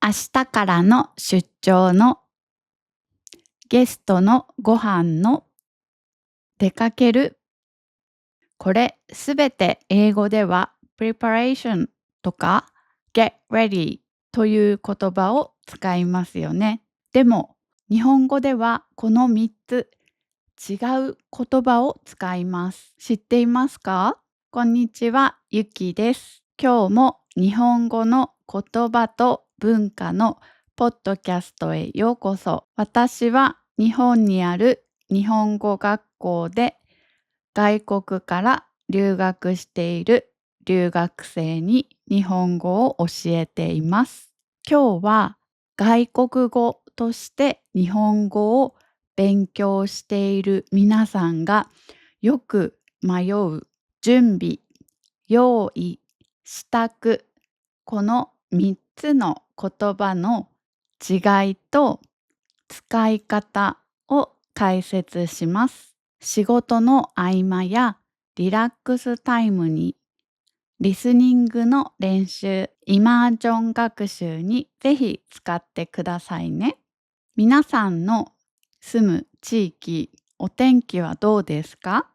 明日からの出張のゲストのご飯の出かける。これすべて英語では preparation とか get ready という言葉を使いますよね。でも日本語ではこの3つ違う言葉を使います。知っていますか？こんにちは、ゆきです。今日も日本語の言葉と文化のポッドキャストへようこそ。私は日本にある日本語学校で外国から留学している留学生に日本語を教えています。今日は外国語として日本語を勉強している皆さんがよく迷う準備、用意、支度、この3つの言葉の違いと使い方を解説します。仕事の合間やリラックスタイムにリスニングの練習、イマージョン学習にぜひ使ってくださいね。皆さんの住む地域、お天気はどうですか？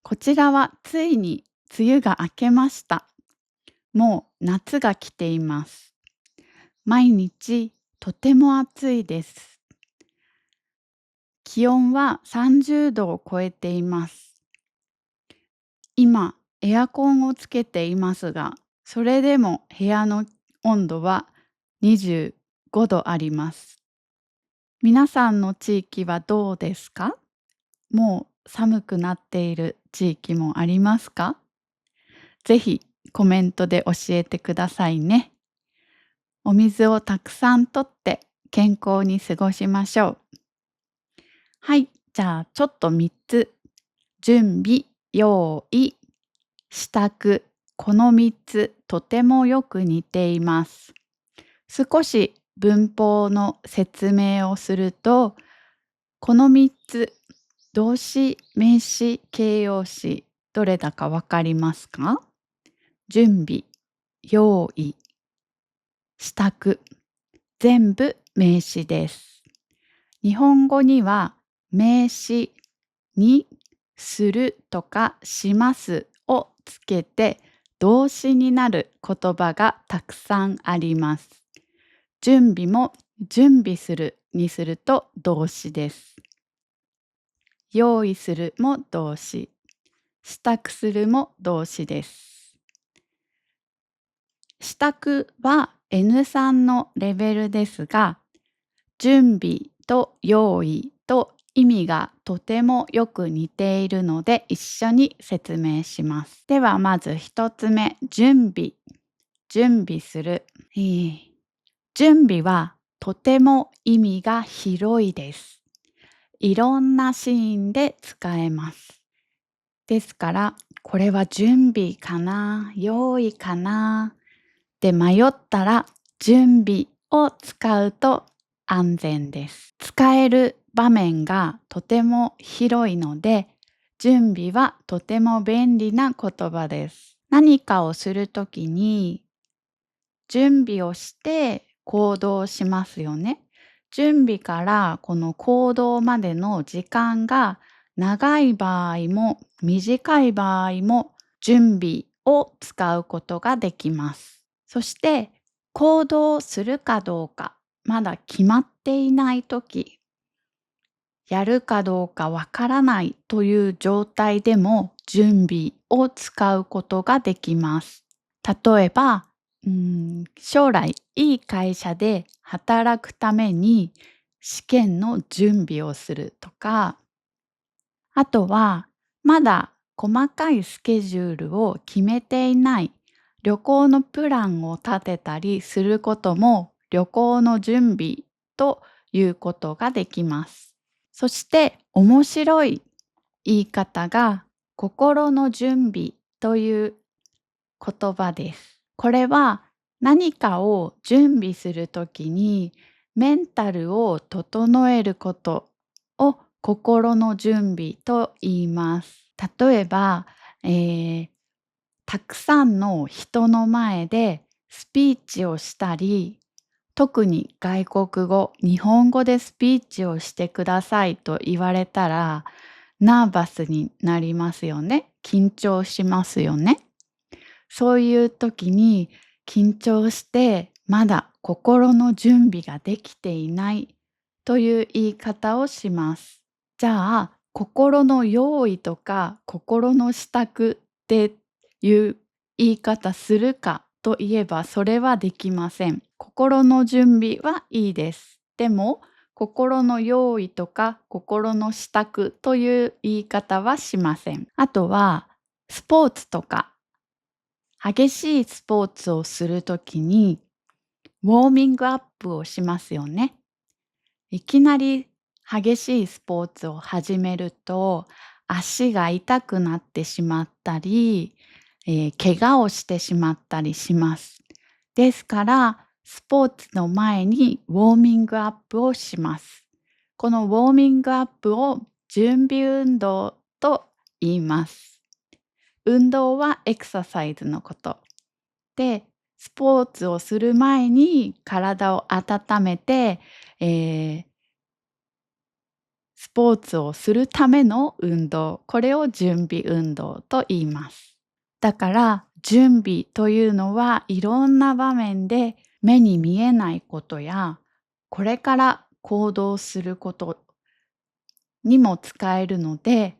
こちらはついに梅雨が明けました。もう夏が来ています。毎日とても暑いです。気温は30度を超えています。今、エアコンをつけていますが、それでも部屋の温度は25度あります。皆さんの地域はどうですか？もう寒くなっている地域もありますか？ぜひコメントで教えてくださいね。お水をたくさんとって健康に過ごしましょう。はい、じゃあちょっと3つ。準備、用意、支度。この3つとてもよく似ています。少し文法の説明をすると、この3つ、動詞、名詞、形容詞、どれだかわかりますか？準備、用意、支度、全部名詞です。日本語には名詞にするとかしますをつけて動詞になる言葉がたくさんあります。準備も準備するにすると動詞です。用意するも動詞。支度するも動詞です。支度は N3 のレベルですが、準備と用意と意味がとてもよく似ているので一緒に説明します。ではまず一つ目、準備。準備する。準備はとても意味が広いです。いろんなシーンで使えます。ですから、これは準備かな、用意かなで迷ったら、準備を使うと安全です。使える場面がとても広いので、準備はとても便利な言葉です。何かをするときに、準備をして行動しますよね。準備からこの行動までの時間が長い場合も短い場合も準備を使うことができます。そして行動するかどうかまだ決まっていないとき、やるかどうかわからないという状態でも準備を使うことができます。例えば、将来いい会社で働くために試験の準備をするとか、あとはまだ細かいスケジュールを決めていない旅行のプランを立てたりすることも旅行の準備ということができます。そして面白い言い方が心の準備という言葉です。これは何かを準備するときにメンタルを整えることを心の準備と言います。例えば、えーたくさんの人の前でスピーチをしたり、特に外国語、日本語でスピーチをしてくださいと言われたら、ナーバスになりますよね。緊張しますよね。そういう時に緊張してまだ心の準備ができていないという言い方をします。じゃあ、心の用意とか心の支度っていう言い方するかといえばそれはできません。心の準備はいいです。でも、心の用意とか心の支度という言い方はしません。あとは、スポーツとか激しいスポーツをするときにウォーミングアップをしますよね。いきなり激しいスポーツを始めると足が痛くなってしまったり、怪我をしてしまったりします。ですから、スポーツの前にウォーミングアップをします。このウォーミングアップを準備運動と言います。運動はエクササイズのこと。で、スポーツをする前に体を温めて、えースポーツをするための運動、これを準備運動と言います。だから、準備というのはいろんな場面で目に見えないことや、これから行動することにも使えるので、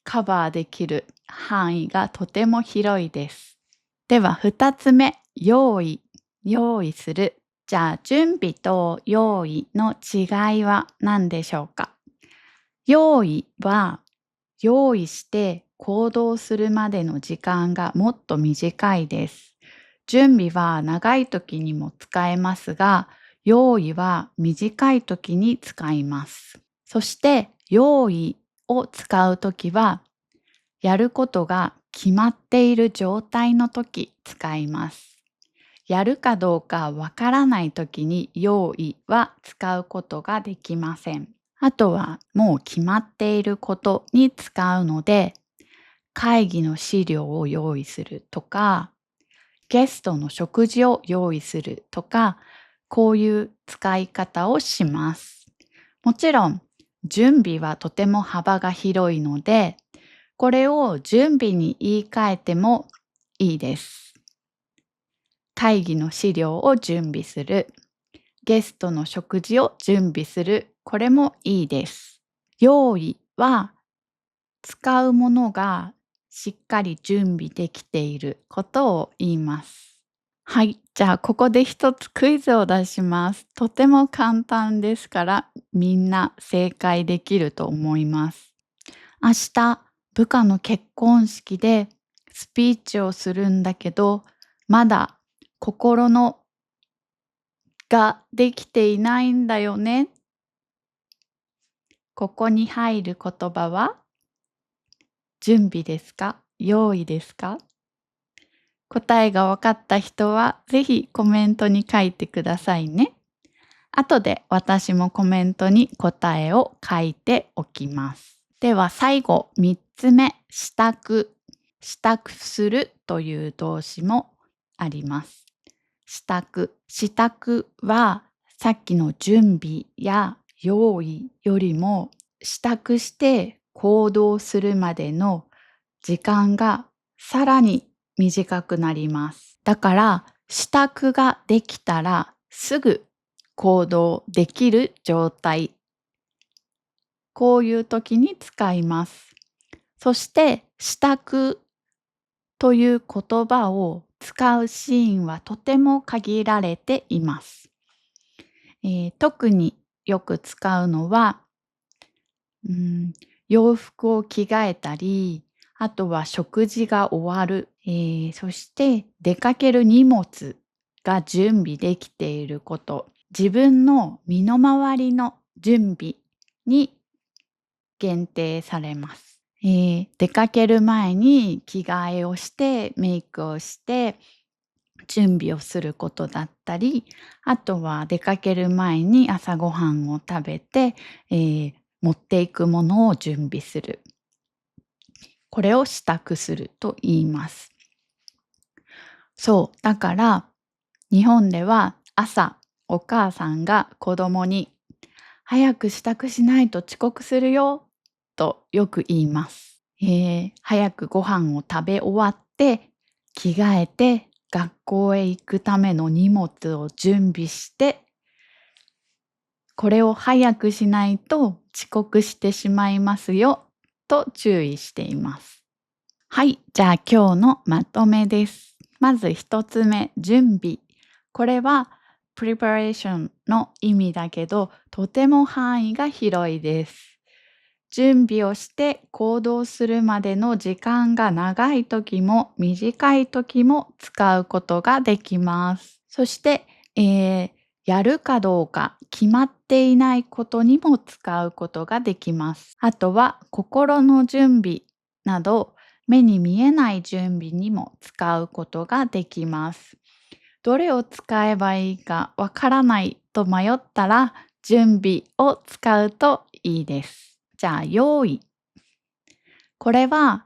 カバーできる範囲がとても広いです。では2つ目、用意する。じゃあ準備と用意の違いは何でしょうか？用意は用意して行動するまでの時間がもっと短いです。準備は長い時にも使えますが、用意は短い時に使います。そして用意を使う時は、やることが決まっている状態の時使います。やるかどうかわからない時に用意は使うことができません。あとはもう決まっていることに使うので、会議の資料を用意するとか、ゲストの食事を用意するとか、こういう使い方をします。もちろん、準備はとても幅が広いので、これを準備に言い換えてもいいです。会議の資料を準備する。ゲストの食事を準備する。これもいいです。用意は使うものがしっかり準備できていることを言います。はい、じゃあここで一つクイズを出します。とても簡単ですからみんな正解できると思います。明日部下の結婚式でスピーチをするんだけど、まだ心のができていないんだよね。ここに入る言葉は準備ですか？用意ですか？答えが分かった人はぜひコメントに書いてくださいね。後で私もコメントに答えを書いておきます。では最後3つ目、支度。支度するという動詞もあります。支度。支度はさっきの準備や用意よりも支度して行動するまでの時間がさらに短くなります。だから支度ができたらすぐ行動できる状態。こういう時に使います。そして支度という言葉を使うシーンはとても限られています。特によく使うのは、うん、洋服を着替えたり、あとは食事が終わる、そして出かける荷物が準備できていること、自分の身の回りの準備に限定されます。出かける前に着替えをしてメイクをして準備をすることだったり、あとは出かける前に朝ごはんを食べて、持っていくものを準備する。これを支度すると言います。そう、だから日本では朝お母さんが子供に早く支度しないと遅刻するよとよく言います。早くご飯を食べ終わって着替えて学校へ行くための荷物を準備してこれを早くしないと遅刻してしまいますよと注意しています。はい、じゃあ今日のまとめです。まず一つ目、準備。これは preparation の意味だけど、とても範囲が広いです。準備をして行動するまでの時間が長い時も短い時も使うことができます。そして、やるかどうか決まっていないことにも使うことができます。あとは心の準備など目に見えない準備にも使うことができます。どれを使えばいいかわからないと迷ったら準備を使うといいです。じゃあ用意。これは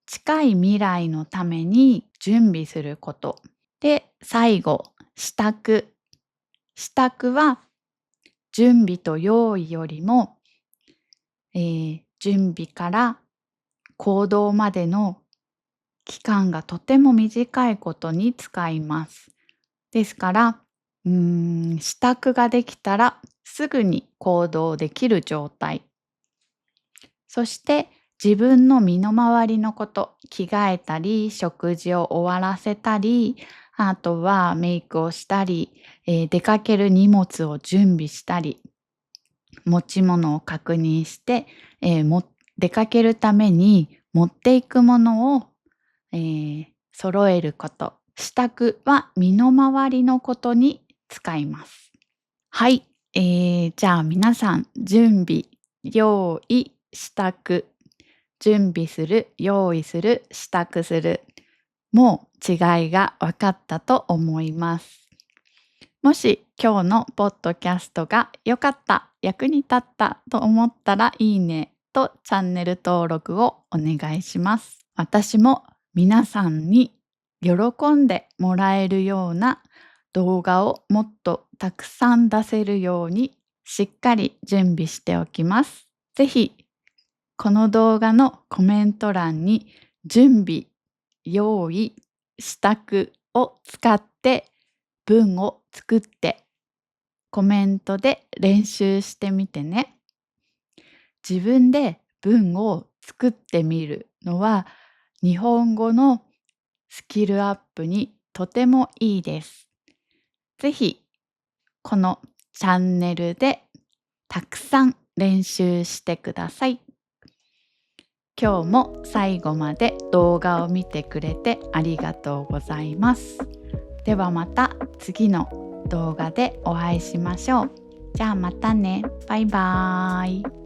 近い未来のために準備すること。で、最後、支度。支度は準備と用意よりも、準備から行動までの期間がとても短いことに使います。ですから、支度ができたらすぐに行動できる状態。そして自分の身の回りのこと、着替えたり、食事を終わらせたり、あとはメイクをしたり、出かける荷物を準備したり、持ち物を確認して、出かけるために持っていくものを、揃えること。支度は身の回りのことに使います。はい、じゃあ皆さん、準備、用意、支度、準備する、用意する、支度する。もう違いが分かったと思います。もし今日のポッドキャストが良かった、役に立ったと思ったらいいねとチャンネル登録をお願いします。私も皆さんに喜んでもらえるような動画をもっとたくさん出せるようにしっかり準備しておきます。ぜひこの動画のコメント欄に準備、用意、支度を使って文を作ってコメントで練習してみてね。自分で文を作ってみるのは日本語のスキルアップにとてもいいです。ぜひこのチャンネルでたくさん練習してください。今日も最後まで動画を見てくれてありがとうございます。ではまた次の動画でお会いしましょう。じゃあまたね。バイバーイ。